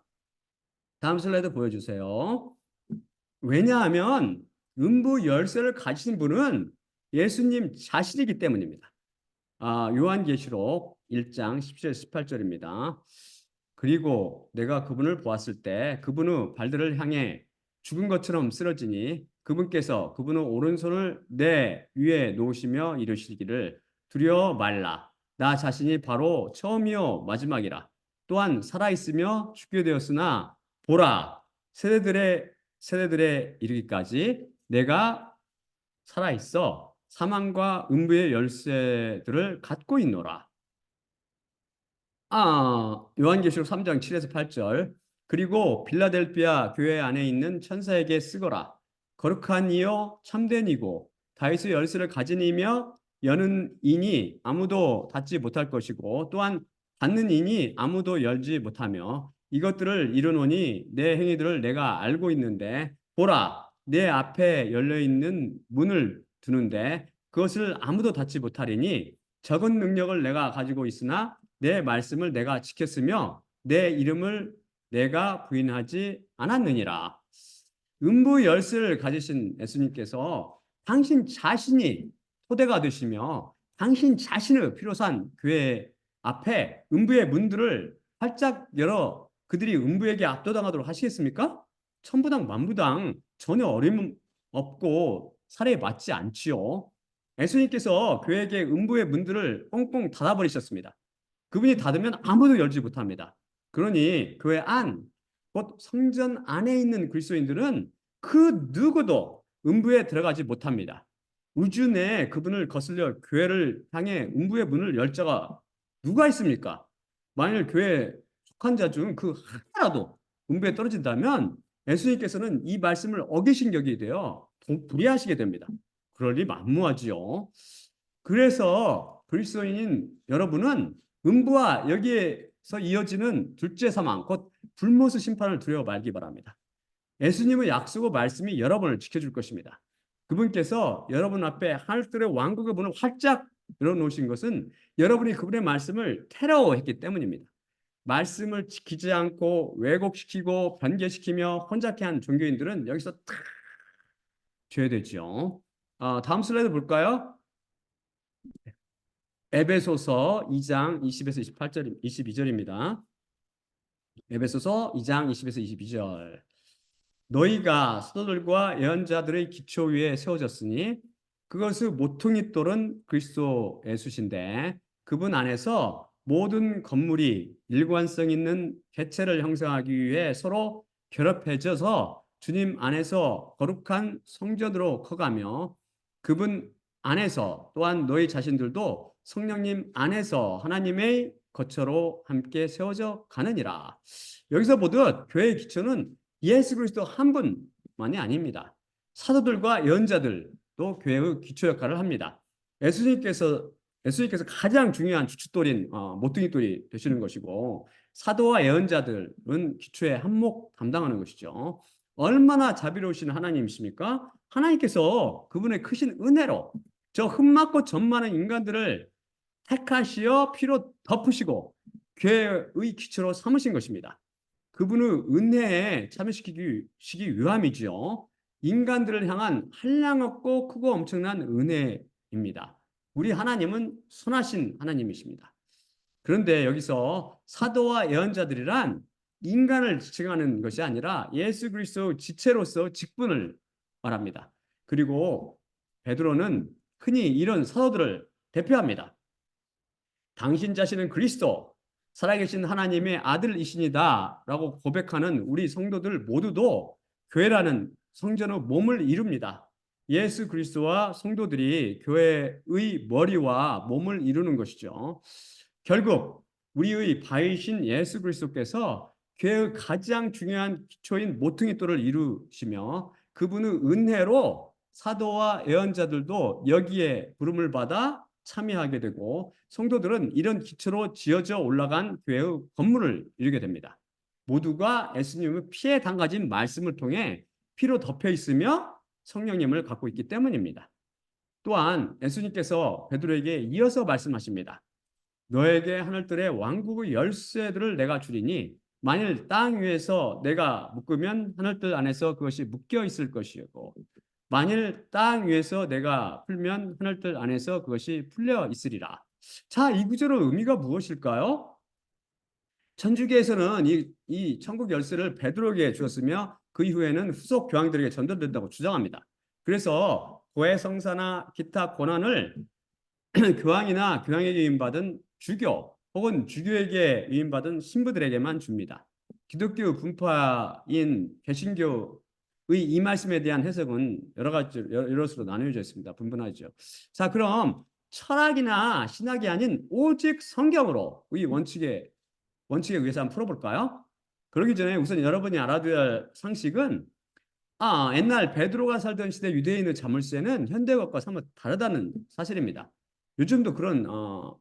다음 슬라이드 보여주세요. 왜냐하면 음부 열쇠를 가진 분은 예수님 자신이기 때문입니다. 요한계시록 1장 17, 18절입니다. 그리고 내가 그분을 보았을 때 그분의 발들을 향해 죽은 것처럼 쓰러지니 그분께서 그분의 오른손을 내 위에 놓으시며 이르시기를 두려워 말라. 나 자신이 바로 처음이요 마지막이라. 또한 살아있으며 죽게 되었으나 보라 세대들의 이르기까지 내가 살아있어 사망과 음부의 열쇠들을 갖고 있노라. 요한계시록 3장 7에서 8절. 그리고 빌라델피아 교회 안에 있는 천사에게 쓰거라. 거룩한 이요 참된 이고 다윗의 열쇠를 가진 이며 여는 이니 아무도 닫지 못할 것이고 또한 닫는 이니 아무도 열지 못하며 이것들을 이루노니 내 행위들을 내가 알고 있는데 보라 내 앞에 열려 있는 문을 두는데 그것을 아무도 닫지 못하리니 적은 능력을 내가 가지고 있으나 내 말씀을 내가 지켰으며 내 이름을 내가 부인하지 않았느니라. 음부 열쇠를 가지신 예수님께서 당신 자신이 토대가 되시며 당신 자신의 피로산 교회 앞에 음부의 문들을 활짝 열어 그들이 음부에게 압도당하도록 하시겠습니까? 천부당 만부당 전혀 어림 없고 살에 맞지 않지요. 예수님께서 교회에게 음부의 문들을 꽁꽁 닫아버리셨습니다. 그분이 닫으면 아무도 열지 못합니다. 그러니 교회 안, 곧 성전 안에 있는 그리스도인들은 그 누구도 음부에 들어가지 못합니다. 우주 내에 그분을 거슬려 교회를 향해 음부의 문을 열 자가 누가 있습니까? 만일 교회에 속한 자 중 그 하나라도 음부에 떨어진다면 예수님께서는 이 말씀을 어기신 격이 되어 불의하시게 됩니다. 그럴 리 만무하지요. 그래서 그리스도인인 여러분은 음부와 여기에서 이어지는 둘째 사망, 곧 불못의 심판을 두려워 말기 바랍니다. 예수님의 약속의 말씀이 여러분을 지켜줄 것입니다. 그분께서 여러분 앞에 하늘들의 왕국의 문을 활짝 열어놓으신 것은 여러분이 그분의 말씀을 테러했기 때문입니다. 말씀을 지키지 않고 왜곡시키고 변개시키며 혼잡해 한 종교인들은 여기서 탁 죄되죠. 다음 슬라이드 볼까요? 에베소서 2장 20에서 28절, 22절입니다. 에베소서 2장 20에서 22절. 너희가 사도들과 예언자들의 기초 위에 세워졌으니 그것의 모퉁이 돌은 그리스도 예수신데 그분 안에서 모든 건물이 일관성 있는 개체를 형성하기 위해 서로 결합해져서 주님 안에서 거룩한 성전으로 커가며 그분 안에서 또한 너희 자신들도 성령님 안에서 하나님의 거처로 함께 세워져 가느니라. 여기서 보듯 교회의 기초는 예수 그리스도 한 분만이 아닙니다. 사도들과 예언자들도 교회의 기초 역할을 합니다. 예수님께서 가장 중요한 주춧돌인 모퉁이돌이 되시는 것이고 사도와 예언자들은 기초의 한몫 담당하는 것이죠. 얼마나 자비로우신 하나님이십니까? 하나님께서 그분의 크신 은혜로 저 흠맞고 점 많은 인간들을 택하시어 피로 덮으시고 교회의 기초로 삼으신 것입니다. 그분의 은혜에 참여시키기 위함이지요. 인간들을 향한 한량없고 크고 엄청난 은혜입니다. 우리 하나님은 선하신 하나님이십니다. 그런데 여기서 사도와 예언자들이란 인간을 지칭하는 것이 아니라 예수 그리스도 지체로서 직분을 말합니다. 그리고 베드로는 흔히 이런 사도들을 대표합니다. 당신 자신은 그리스도, 살아계신 하나님의 아들이시니다 라고 고백하는 우리 성도들 모두도 교회라는 성전의 몸을 이룹니다. 예수 그리스도와 성도들이 교회의 머리와 몸을 이루는 것이죠. 결국 우리의 바이신 예수 그리스도께서 교회의 가장 중요한 기초인 모퉁이돌을 이루시며 그분의 은혜로 사도와 예언자들도 여기에 부름을 받아 참여하게 되고 성도들은 이런 기초로 지어져 올라간 교회의 건물을 이루게 됩니다. 모두가 예수님의 피에 담가진 말씀을 통해 피로 덮여 있으며 성령님을 갖고 있기 때문입니다. 또한 예수님께서 베드로에게 이어서 말씀하십니다. 너에게 하늘들의 왕국의 열쇠들을 내가 주리니 만일 땅 위에서 내가 묶으면 하늘들 안에서 그것이 묶여 있을 것이고 만일 땅 위에서 내가 풀면 하늘들 안에서 그것이 풀려 있으리라. 자, 이 구절의 의미가 무엇일까요? 천주교에서는 이 천국 열쇠를 베드로에게 주었으며 그 이후에는 후속 교황들에게 전달된다고 주장합니다. 그래서 고해 성사나 기타 권한을 교황이나 교황에게 위임받은 주교 혹은 주교에게 위임받은 신부들에게만 줍니다. 기독교 분파인 개신교의 이 말씀에 대한 해석은 여러 수로 나누어져 있습니다. 분분하죠. 자, 그럼 철학이나 신학이 아닌 오직 성경으로 이 원칙에 의해서 한번 풀어볼까요? 그러기 전에 우선 여러분이 알아둬야 할 상식은 옛날 베드로가 살던 시대 유대인의 자물쇠는 현대 것과 사뭇 다르다는 사실입니다. 요즘도 그런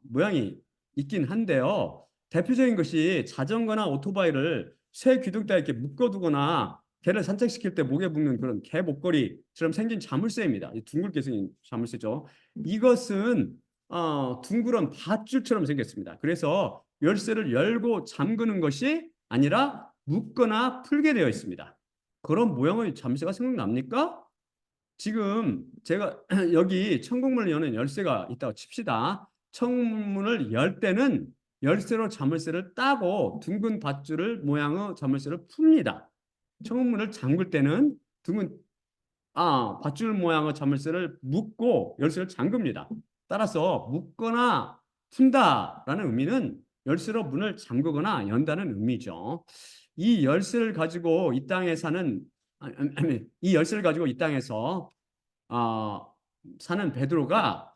모양이 있긴 한데요. 대표적인 것이 자전거나 오토바이를 쇠 기둥따에 이렇게 묶어두거나 개를 산책시킬 때 목에 묶는 그런 개 목걸이처럼 생긴 자물쇠입니다. 둥글게 생긴 자물쇠죠. 이것은 둥그런 밧줄처럼 생겼습니다. 그래서 열쇠를 열고 잠그는 것이 아니라 묶거나 풀게 되어 있습니다. 그런 모양의 잠시가 생각납니까? 지금 제가 여기 천국문을 여는 열쇠가 있다고 칩시다. 천국문을 열 때는 열쇠로 자물쇠를 따고 둥근 밧줄을 모양의 자물쇠를 풉니다. 천국문을 잠글 때는 둥근 밧줄 모양의 자물쇠를 묶고 열쇠를 잠급니다. 따라서 묶거나 푼다라는 의미는 열쇠로 문을 잠그거나 연다는 의미죠. 이 열쇠를 가지고 이 땅에 사는 이 열쇠를 가지고 이 땅에서 사는 베드로가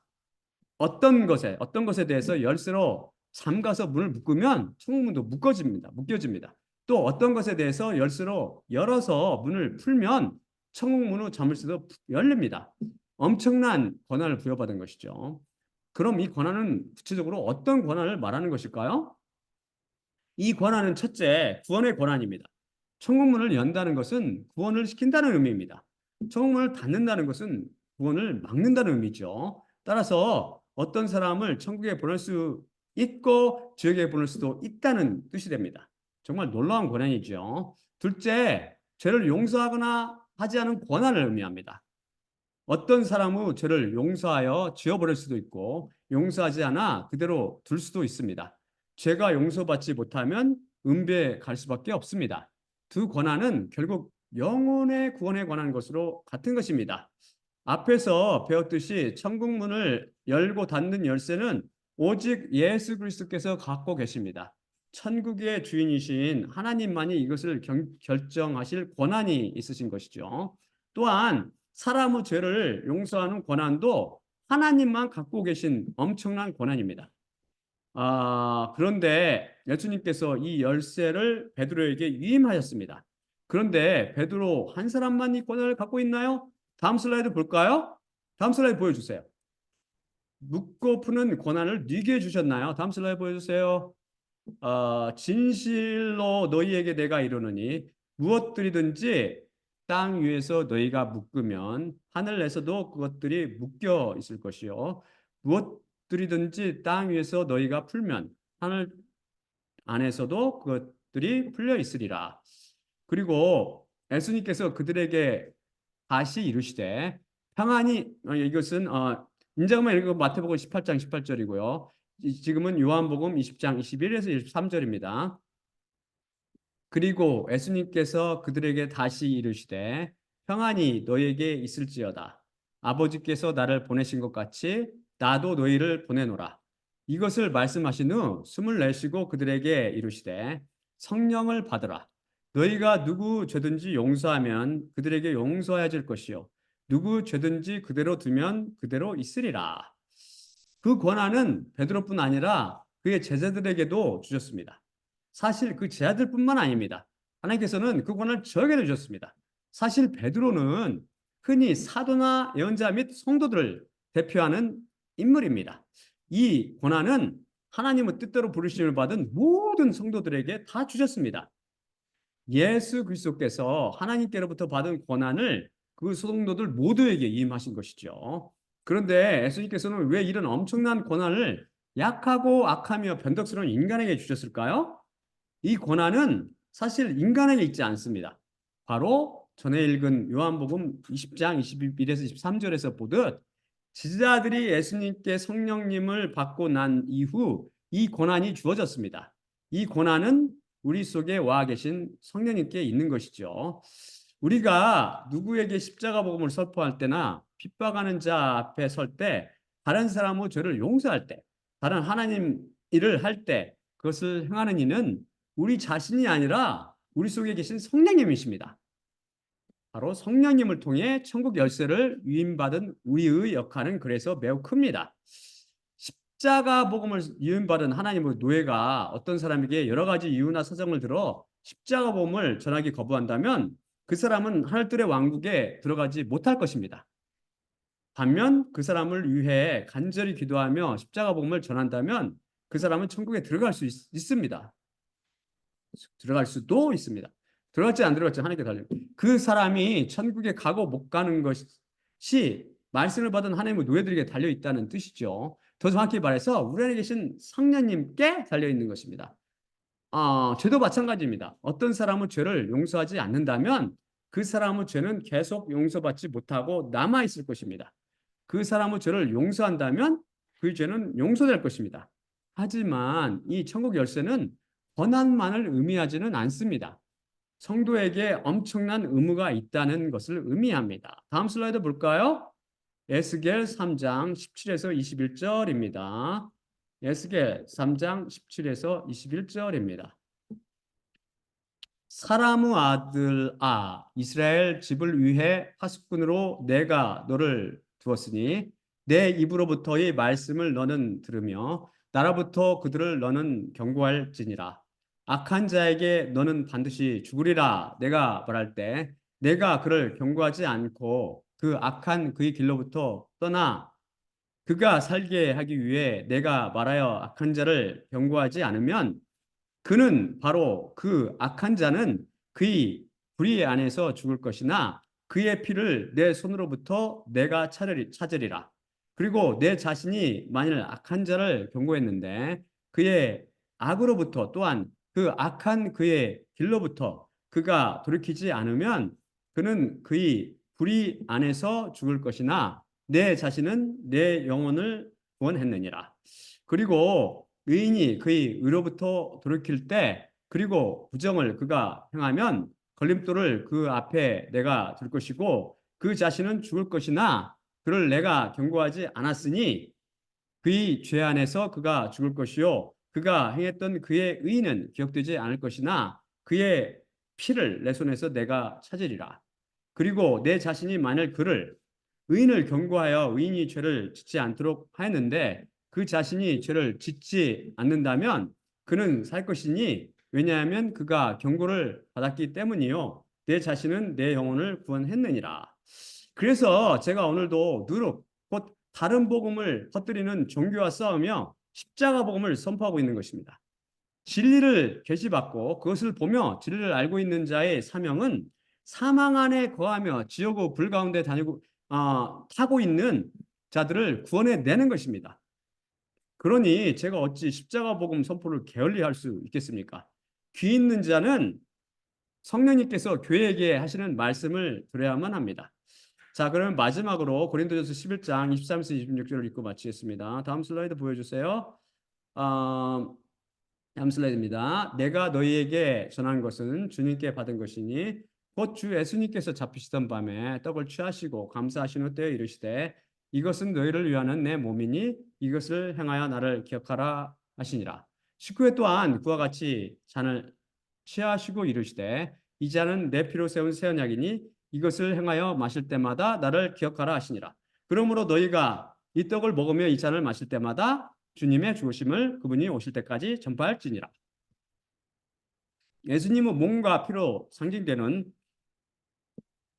어떤 것에 대해서 열쇠로 잠가서 문을 묶으면 천국문도 묶여집니다. 또 어떤 것에 대해서 열쇠로 열어서 문을 풀면 천국문의 자물쇠도 열립니다. 엄청난 권한을 부여받은 것이죠. 그럼 이 권한은 구체적으로 어떤 권한을 말하는 것일까요? 이 권한은 첫째, 구원의 권한입니다. 천국문을 연다는 것은 구원을 시킨다는 의미입니다. 천국문을 닫는다는 것은 구원을 막는다는 의미죠. 따라서 어떤 사람을 천국에 보낼 수 있고 지옥에 보낼 수도 있다는 뜻이 됩니다. 정말 놀라운 권한이죠. 둘째, 죄를 용서하거나 하지 않은 권한을 의미합니다. 어떤 사람의 죄를 용서하여 지워버릴 수도 있고 용서하지 않아 그대로 둘 수도 있습니다. 죄가 용서받지 못하면 은배에 갈 수밖에 없습니다. 두 권한은 결국 영혼의 구원에 관한 것으로 같은 것입니다. 앞에서 배웠듯이 천국문을 열고 닫는 열쇠는 오직 예수 그리스도께서 갖고 계십니다. 천국의 주인이신 하나님만이 이것을 결정하실 권한이 있으신 것이죠. 또한 사람의 죄를 용서하는 권한도 하나님만 갖고 계신 엄청난 권한입니다. 그런데 예수님께서 이 열쇠를 베드로에게 위임하셨습니다. 그런데 베드로 한 사람만 이 권한을 갖고 있나요? 다음 슬라이드 볼까요? 다음 슬라이드 보여주세요. 묻고 푸는 권한을 누구에게 주셨나요? 다음 슬라이드 보여주세요. 진실로 너희에게 내가 이르노니 무엇들이든지 땅 위에서 너희가 묶으면 하늘에서도 그것들이 묶여 있을 것이요 무엇들이든지 땅 위에서 너희가 풀면 하늘 안에서도 그것들이 풀려 있으리라. 그리고 예수님께서 그들에게 다시 이르시되 평안히 이것은 인자만 읽은 마태복음 18장 18절이고요. 지금은 요한복음 20장 21에서 23절입니다. 그리고 예수님께서 그들에게 다시 이르시되 평안이 너희에게 있을지어다. 아버지께서 나를 보내신 것 같이 나도 너희를 보내노라. 이것을 말씀하신 후 숨을 내쉬고 그들에게 이르시되 성령을 받으라. 너희가 누구 죄든지 용서하면 그들에게 용서하여질 것이요 누구 죄든지 그대로 두면 그대로 있으리라. 그 권한은 베드로뿐 아니라 그의 제자들에게도 주셨습니다. 사실 그 제자들뿐만 아닙니다. 하나님께서는 그 권한을 저에게도 주셨습니다. 사실 베드로는 흔히 사도나 예언자 및 성도들을 대표하는 인물입니다. 이 권한은 하나님의 뜻대로 부르심을 받은 모든 성도들에게 다 주셨습니다. 예수 그리스도께서 하나님께로부터 받은 권한을 그 성도들 모두에게 임하신 것이죠. 그런데 예수님께서는 왜 이런 엄청난 권한을 약하고 악하며 변덕스러운 인간에게 주셨을까요? 이 권한은 사실 인간에게 있지 않습니다. 바로 전에 읽은 요한복음 20장 21에서 23절에서 보듯 지지자들이 예수님께 성령님을 받고 난 이후 이 권한이 주어졌습니다. 이 권한은 우리 속에 와 계신 성령님께 있는 것이죠. 우리가 누구에게 십자가 복음을 선포할 때나 핍박하는 자 앞에 설 때, 다른 사람의 죄를 용서할 때, 다른 하나님 일을 할 때 그것을 행하는 이는 우리 자신이 아니라 우리 속에 계신 성령님이십니다. 바로 성령님을 통해 천국 열쇠를 위임받은 우리의 역할은 그래서 매우 큽니다. 십자가 복음을 위임받은 하나님의 노예가 어떤 사람에게 여러 가지 이유나 사정을 들어 십자가 복음을 전하기 거부한다면 그 사람은 하늘들의 왕국에 들어가지 못할 것입니다. 반면 그 사람을 위해 간절히 기도하며 십자가 복음을 전한다면 그 사람은 천국에 들어갈 수 있습니다. 들어갈 수도 있습니다. 들어갈지 안 들어갈지 하나님께 달려. 그 사람이 천국에 가고 못 가는 것이 말씀을 받은 하나님의 노예들에게 달려 있다는 뜻이죠. 더 정확히 말해서 우리 안에 계신 성령님께 달려 있는 것입니다. 죄도 마찬가지입니다. 어떤 사람은 죄를 용서하지 않는다면 그 사람의 죄는 계속 용서받지 못하고 남아 있을 것입니다. 그 사람의 죄를 용서한다면 그 죄는 용서될 것입니다. 하지만 이 천국 열쇠는 권한만을 의미하지는 않습니다. 성도에게 엄청난 의무가 있다는 것을 의미합니다. 다음 슬라이드 볼까요? 에스겔 3장 17에서 21절입니다. 에스겔 3장 17에서 21절입니다. 사람의 아들아 이스라엘 집을 위해 파수꾼으로 내가 너를 두었으니 내 입으로부터의 말씀을 너는 들으며 나로부터 그들을 너는 경고할지니라. 악한 자에게 너는 반드시 죽으리라 내가 말할 때 내가 그를 경고하지 않고 그 악한 그의 길로부터 떠나 그가 살게 하기 위해 내가 말하여 악한 자를 경고하지 않으면 그는 바로 그 악한 자는 그의 불의 안에서 죽을 것이나 그의 피를 내 손으로부터 내가 찾으리라. 그리고 내 자신이 만일 악한 자를 경고했는데 그의 악으로부터 또한 그 악한 그의 길로부터 그가 돌이키지 않으면 그는 그의 불의 안에서 죽을 것이나 내 자신은 내 영혼을 구원했느니라. 그리고 의인이 그의 의로부터 돌이킬 때 그리고 부정을 그가 행하면 걸림돌을 그 앞에 내가 둘 것이고 그 자신은 죽을 것이나 그를 내가 경고하지 않았으니 그의 죄 안에서 그가 죽을 것이요 그가 행했던 그의 의는 기억되지 않을 것이나 그의 피를 내 손에서 내가 찾으리라. 그리고 내 자신이 만일 그를 의인을 경고하여 의인이 죄를 짓지 않도록 하였는데 그 자신이 죄를 짓지 않는다면 그는 살 것이니 왜냐하면 그가 경고를 받았기 때문이요 내 자신은 내 영혼을 구원했느니라. 그래서 제가 오늘도 누룩 곧 다른 복음을 퍼뜨리는 종교와 싸우며 십자가 복음을 선포하고 있는 것입니다. 진리를 계시받고 그것을 보며 진리를 알고 있는 자의 사명은 사망 안에 거하며 지옥의 불 가운데 타고 있는 자들을 구원해내는 것입니다. 그러니 제가 어찌 십자가 복음 선포를 게을리할 수 있겠습니까? 귀 있는 자는 성령님께서 교회에게 하시는 말씀을 들어야만 합니다. 자, 그러면 마지막으로 고린도전서 11장 23에서 26절을 읽고 마치겠습니다. 다음 슬라이드 보여주세요. 어, 다음 슬라이드입니다. 내가 너희에게 전한 것은 주님께 받은 것이니 곧 주 예수님께서 잡히시던 밤에 떡을 취하시고 감사하신 후 때에 이르시되 이것은 너희를 위하는 내 몸이니 이것을 행하여 나를 기억하라 하시니라. 19회 또한 그와 같이 잔을 취하시고 이르시되 이 잔은 내 피로 세운 새 언약이니 이것을 행하여 마실 때마다 나를 기억하라 하시니라. 그러므로 너희가 이 떡을 먹으며 이 잔을 마실 때마다 주님의 죽으심을 그분이 오실 때까지 전파할지니라. 예수님은 몸과 피로 상징되는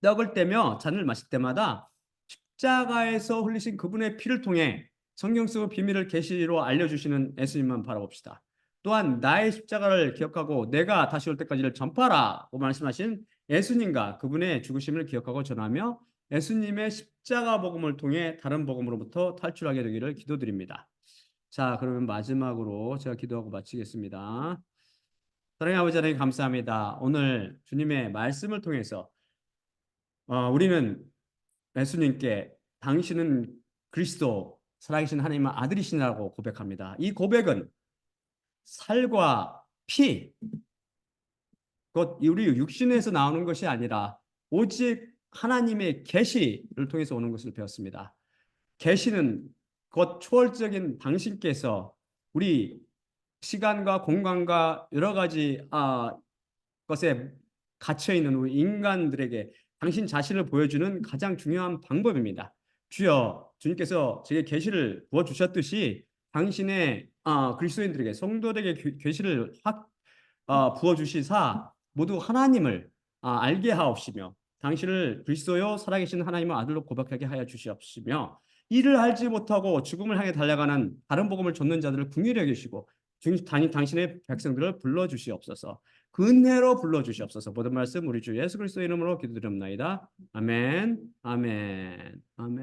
떡을 떼며 잔을 마실 때마다 십자가에서 흘리신 그분의 피를 통해 성경 속 비밀을 계시로 알려주시는 예수님만 바라봅시다. 또한 나의 십자가를 기억하고 내가 다시 올 때까지를 전파라고 말씀하신 예수님과 그분의 죽으심을 기억하고 전하며 예수님의 십자가 복음을 통해 다른 복음으로부터 탈출하게 되기를 기도드립니다. 자, 그러면 마지막으로 제가 기도하고 마치겠습니다. 사랑의 아버지 하나님 감사합니다. 오늘 주님의 말씀을 통해서 우리는 예수님께 당신은 그리스도 살아계신 하나님의 아들이시라고 고백합니다. 이 고백은 살과 피, 곧 우리 육신에서 나오는 것이 아니라 오직 하나님의 계시를 통해서 오는 것을 배웠습니다. 계시는 곧 초월적인 당신께서 우리 시간과 공간과 여러 가지 것에 갇혀 있는 우리 인간들에게 당신 자신을 보여주는 가장 중요한 방법입니다. 주여, 주님께서 제게 계시를 부어 주셨듯이 당신의 그리스도인들에게 성도들에게 계시를 확 부어 주시사 모두 하나님을 알게 하옵시며 당신을 그리스도요 살아계신 하나님의 아들로 고백하게 하여 주시옵시며 이를 알지 못하고 죽음을 향해 달려가는 다른 복음을 좇는 자들을 긍휼히 여기시고 당신의 백성들을 불러 주시옵소서. 근혜로 불러 주시옵소서. 모든 말씀 우리 주 예수 그리스도 이름으로 기도드립나이다. 아멘. 아멘. 아멘.